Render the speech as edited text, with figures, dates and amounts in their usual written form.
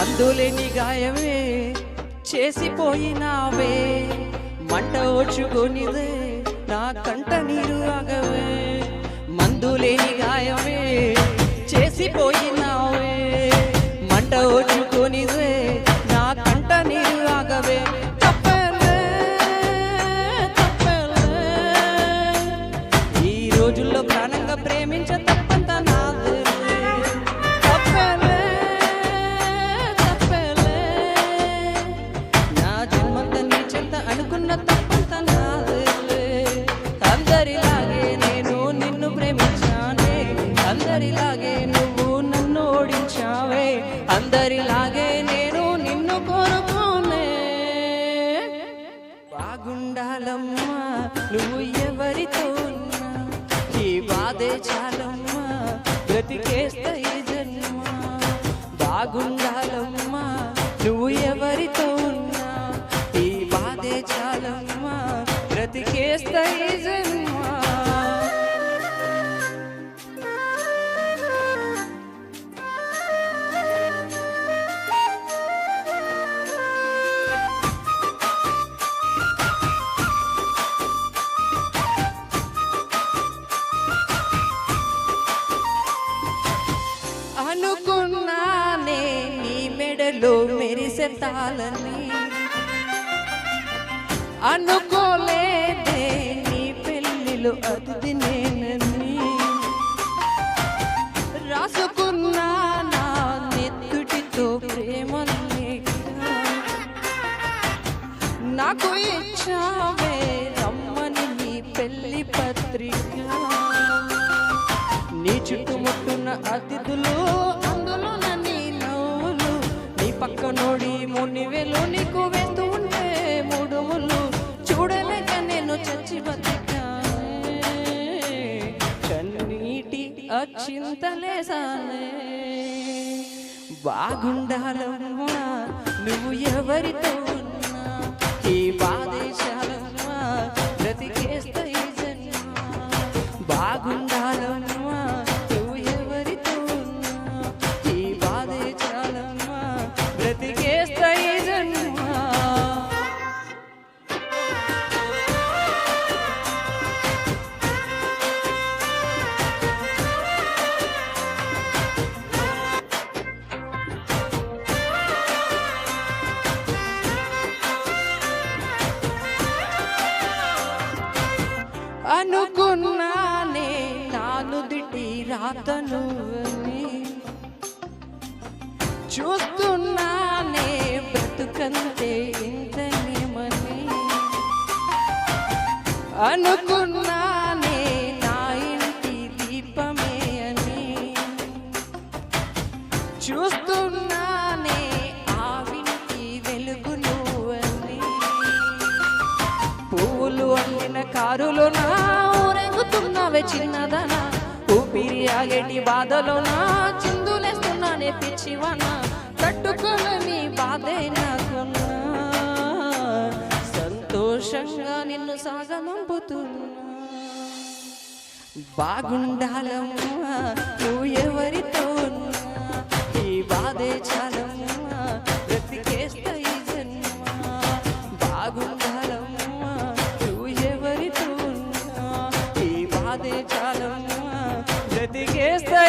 మందులేని గాయమే చేసిపోయినావే, మంట వచ్చుకొనిదే నా కంట నీరు ఆగవే. మందులేని గాయమే చేసిపోయినావే, మంట వచ్చుకొనిదే నా కంట నీరు ఆగవే. తప్పలే తప్పలే, ఈ రోజుల్లో ప్రాణంగా ప్రేమించ తప్పంత నాదే. అనుకున్న తప్పంత నాదే. అందరిలాగే నేను నిన్ను ప్రేమించానే, అందరిలాగే నువ్వు నన్ను ఓడించావే, అందరిలాగే నేను నిన్ను కోరుకోనే. బాగుండాలమ్మా నువ్వు ఎవరితో ఉన్నా, ఈ బాధే చాలమ్మా బ్రతికేస్తా ఈ జన్మ. బాగుండాలమ్మా నువ్వు ఎవరితో ఉన్నా, ఈ బాధే చాలమ్మా బ్రతికేస్తా ఈ జన్మ. అనుకున్నానే నీ మెడలో మెరిసే తాళని, అనుకోలేదే నీ పెళ్ళిలో అతిథి నేనని. రాసుకున్నా నా నెత్తుటితో ప్రేమని, నాకు ఇచ్చావే రమ్మని నీ పెళ్లి పత్రిక. నీ చుట్టుముట్టున్న అతిథులు, అందులో నీ నవ్వులు, నీ పక్క నోడి మునివెలు నీకు వేస్తూ ఉంటే ముడుములు. చూడలేక నేను చచ్చి బతికానే, కన్నీటి అచ్చింతలేసానే. బాగుండాలమ్మా నువ్వు ఎవరితో ఉన్నా, ఈ బాధేశాలమ్మా బ్రతికేస్తా ఈ జన్మ. బాగుండాలమ్మా నువ్వు ఎవరితో ఉన్నా, ఈ బాధే చాలమ్మా బ్రతికేస్తా ఈ జన్మ. అనుకున్నానే నాను దిటి రాతను అని, చూస్తున్నానే బ్రతుకంతే ఇంతనేమని. అనుకున్నానే నా ఇంటి దీపమే అని, చూస్తున్నానే ఆ ఇంటి వెలుగు నువ్వని. పువ్వులు అల్లిన కారులోనా ఊరెగుతున్నావే చిన్నదనా, ఊపిరి ఆగేటి బాధలోనా చిందులేస్తున్నానే పిచ్చివనా. తట్టుకోలేని బాధే నాకున్నా, సంతోషంగా నిన్ను సాగమంపుతున్నా. బాగుండాలమ్మా నువ్వు ఎవరితో ఉన్నా, ఈ బాధే చాలమ్మా బ్రతికేస్తా ఈ జన్మ. బాగుండాలమ్మా నువ్వు ఎవరితో ఉన్నా, ఈ బాధే చాలమ్మా బ్రతికేస్తా